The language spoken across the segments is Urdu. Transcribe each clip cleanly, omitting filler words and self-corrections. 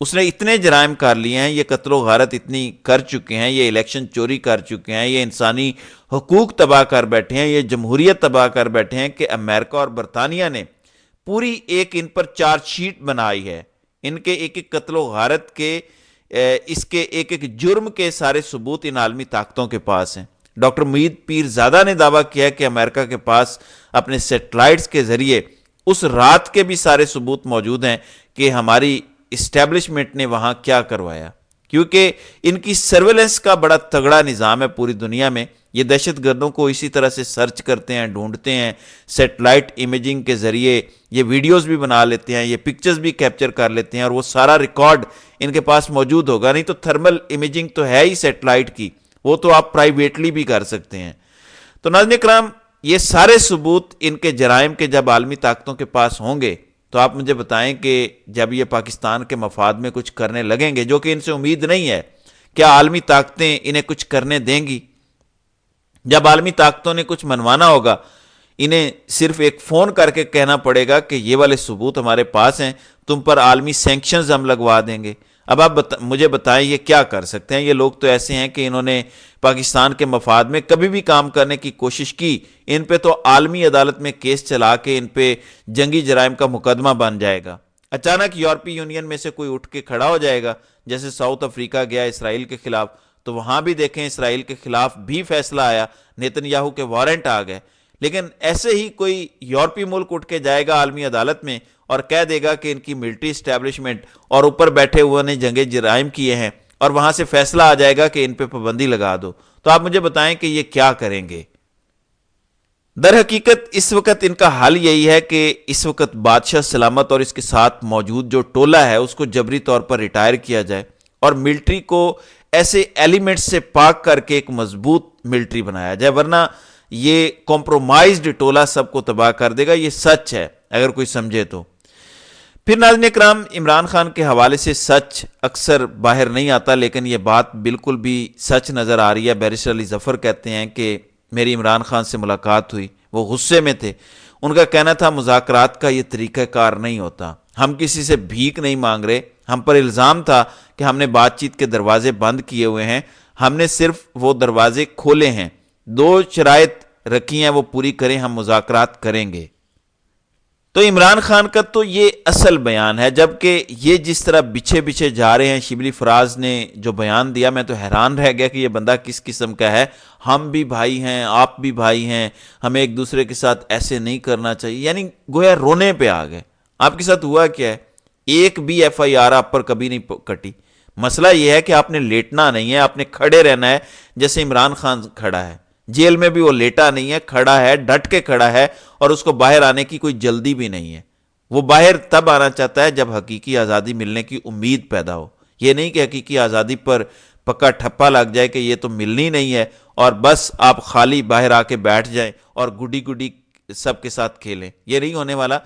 اس نے اتنے جرائم کر لیے ہیں، یہ قتل و غارت اتنی کر چکے ہیں، یہ الیکشن چوری کر چکے ہیں، یہ انسانی حقوق تباہ کر بیٹھے ہیں، یہ جمہوریت تباہ کر بیٹھے ہیں کہ امریکہ اور برطانیہ نے پوری ایک ان پر چارج شیٹ بنائی ہے، ان کے ایک ایک قتل و غارت کے، اس کے ایک ایک جرم کے سارے ثبوت ان عالمی طاقتوں کے پاس ہیں۔ ڈاکٹر معید پیرزادہ نے دعویٰ کیا کہ امریکہ کے پاس اپنے سیٹلائٹس کے ذریعے اس رات کے بھی سارے ثبوت موجود ہیں کہ ہماری اسٹیبلشمنٹ نے وہاں کیا کروایا، کیونکہ ان کی سرویلنس کا بڑا تگڑا نظام ہے پوری دنیا میں۔ یہ دہشت گردوں کو اسی طرح سے سرچ کرتے ہیں، ڈھونڈتے ہیں، سیٹلائٹ امیجنگ کے ذریعے یہ ویڈیوز بھی بنا لیتے ہیں، یہ پکچرز بھی کیپچر کر لیتے ہیں، اور وہ سارا ریکارڈ ان کے پاس موجود ہوگا۔ نہیں تو تھرمل امیجنگ تو ہے ہی سیٹلائٹ کی، وہ تو آپ پرائیویٹلی بھی کر سکتے ہیں۔ تو ناظرین کرام، یہ سارے ثبوت ان کے جرائم کے جب عالمی طاقتوں کے پاس ہوں گے تو آپ مجھے بتائیں کہ جب یہ پاکستان کے مفاد میں کچھ کرنے لگیں گے، جو کہ ان سے امید نہیں ہے، کیا عالمی طاقتیں انہیں کچھ کرنے دیں گی؟ جب عالمی طاقتوں نے کچھ منوانا ہوگا، انہیں صرف ایک فون کر کے کہنا پڑے گا کہ یہ والے ثبوت ہمارے پاس ہیں، تم پر عالمی سینکشنز ہم لگوا دیں گے۔ اب آپ مجھے بتائیں یہ کیا کر سکتے ہیں؟ یہ لوگ تو ایسے ہیں کہ انہوں نے پاکستان کے مفاد میں کبھی بھی کام کرنے کی کوشش کی، ان پہ تو عالمی عدالت میں کیس چلا کے ان پہ جنگی جرائم کا مقدمہ بن جائے گا۔ اچانک یورپی یونین میں سے کوئی اٹھ کے کھڑا ہو جائے گا، جیسے ساؤتھ افریقہ گیا اسرائیل کے خلاف، تو وہاں بھی دیکھیں اسرائیل کے خلاف بھی فیصلہ آیا، نیتن یاہو کے وارنٹ آ گئے۔ لیکن ایسے ہی کوئی یورپی ملک اٹھ کے جائے گا عالمی عدالت میں اور کہہ دے گا کہ ان کی ملٹری اسٹیبلشمنٹ اور اوپر بیٹھے ہوئے نے جنگی جرائم کیے ہیں، اور وہاں سے فیصلہ آ جائے گا کہ ان پہ پابندی لگا دو، تو آپ مجھے بتائیں کہ یہ کیا کریں گے؟ در حقیقت اس وقت ان کا حل یہی ہے کہ اس وقت بادشاہ سلامت اور اس کے ساتھ موجود جو ٹولہ ہے اس کو جبری طور پر ریٹائر کیا جائے، اور ملٹری کو ایسے ایلیمنٹس سے پاک کر کے ایک مضبوط ملٹری بنایا جائے، ورنہ یہ کمپرومائزڈ ٹولہ سب کو تباہ کر دے گا۔ یہ سچ ہے اگر کوئی سمجھے تو۔ پھر ناظرین اکرام، عمران خان کے حوالے سے سچ اکثر باہر نہیں آتا، لیکن یہ بات بالکل بھی سچ نظر آ رہی ہے۔ بیرسٹر علی ظفر کہتے ہیں کہ میری عمران خان سے ملاقات ہوئی، وہ غصے میں تھے، ان کا کہنا تھا مذاکرات کا یہ طریقہ کار نہیں ہوتا، ہم کسی سے بھیک نہیں مانگ رہے، ہم پر الزام تھا کہ ہم نے بات چیت کے دروازے بند کیے ہوئے ہیں، ہم نے صرف وہ دروازے کھولے ہیں، 2 شرائط رکھی ہیں وہ پوری کریں، ہم مذاکرات کریں گے۔ تو عمران خان کا تو یہ اصل بیان ہے، جبکہ یہ جس طرح بچھے بچھے جا رہے ہیں، شبلی فراز نے جو بیان دیا میں تو حیران رہ گیا کہ یہ بندہ کس قسم کا ہے۔ ہم بھی بھائی ہیں، آپ بھی بھائی ہیں، ہمیں ایک دوسرے کے ساتھ ایسے نہیں کرنا چاہیے، یعنی گویا رونے پہ آ گئے۔ آپ کے ساتھ ہوا کیا ہے؟ ایک بھی ایف آئی آر آپ پر کبھی نہیں کٹی۔ مسئلہ یہ ہے کہ آپ نے لیٹنا نہیں ہے، آپ نے کھڑے رہنا ہے، جیسے عمران خان کھڑا ہے جیل میں بھی، وہ لیٹا نہیں ہے، کھڑا ہے، ڈٹ کے کھڑا ہے، اور اس کو باہر آنے کی کوئی جلدی بھی نہیں ہے۔ وہ باہر تب آنا چاہتا ہے جب حقیقی آزادی ملنے کی امید پیدا ہو، یہ نہیں کہ حقیقی آزادی پر پکا ٹھپا لگ جائے کہ یہ تو ملنی نہیں ہے اور بس آپ خالی باہر آ کے بیٹھ جائیں اور گڈی گڈی سب کے ساتھ کھیلیں، یہ نہیں ہونے والا۔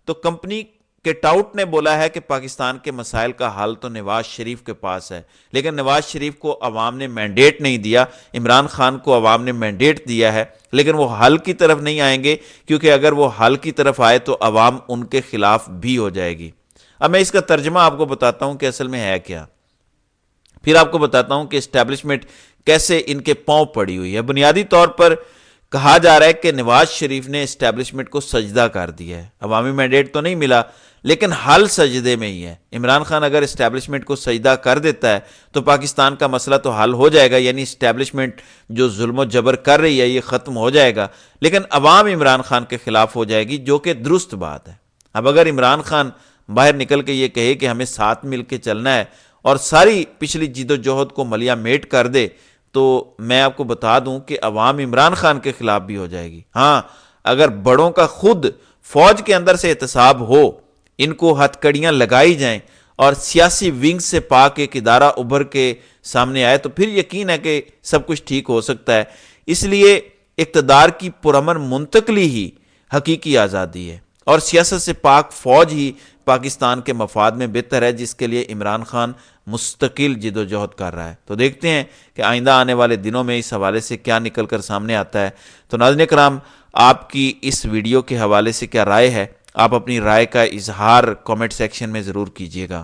تو کمپنی کے ٹاؤٹ نے بولا ہے کہ پاکستان کے مسائل کا حل تو نواز شریف کے پاس ہے، لیکن نواز شریف کو عوام نے مینڈیٹ نہیں دیا، عمران خان کو عوام نے مینڈیٹ دیا ہے، لیکن وہ حل کی طرف نہیں آئیں گے، کیونکہ اگر وہ حل کی طرف آئے تو عوام ان کے خلاف بھی ہو جائے گی۔ اب میں اس کا ترجمہ آپ کو بتاتا ہوں کہ اصل میں ہے کیا، پھر آپ کو بتاتا ہوں کہ اسٹیبلشمنٹ کیسے ان کے پاؤں پڑی ہوئی ہے۔ بنیادی طور پر کہا جا رہا ہے کہ نواز شریف نے اسٹیبلشمنٹ کو سجدہ کر دیا ہے، عوامی مینڈیٹ تو نہیں ملا لیکن حل سجدے میں ہی ہے۔ عمران خان اگر اسٹیبلشمنٹ کو سجدہ کر دیتا ہے تو پاکستان کا مسئلہ تو حل ہو جائے گا، یعنی اسٹیبلشمنٹ جو ظلم و جبر کر رہی ہے یہ ختم ہو جائے گا، لیکن عوام عمران خان کے خلاف ہو جائے گی، جو کہ درست بات ہے۔ اب اگر عمران خان باہر نکل کے یہ کہے کہ ہمیں ساتھ مل کے چلنا ہے اور ساری پچھلی جد و جہد کو ملیا میٹ کر دے، تو میں آپ کو بتا دوں کہ عوام عمران خان کے خلاف بھی ہو جائے گی۔ ہاں، اگر بڑوں کا خود فوج کے اندر سے احتساب ہو، ان کو ہتھ کڑیاں لگائی جائیں اور سیاسی ونگ سے پاک ایک ادارہ ابھر کے سامنے آئے، تو پھر یقین ہے کہ سب کچھ ٹھیک ہو سکتا ہے۔ اس لیے اقتدار کی پرامن منتقلی ہی حقیقی آزادی ہے، اور سیاست سے پاک فوج ہی پاکستان کے مفاد میں بہتر ہے، جس کے لیے عمران خان مستقل جد و جہد کر رہا ہے۔ تو دیکھتے ہیں کہ آئندہ آنے والے دنوں میں اس حوالے سے کیا نکل کر سامنے آتا ہے۔ تو ناظرین کرام، آپ کی اس ویڈیو کے حوالے سے کیا رائے ہے؟ آپ اپنی رائے کا اظہار کامنٹ سیکشن میں ضرور کیجیے گا۔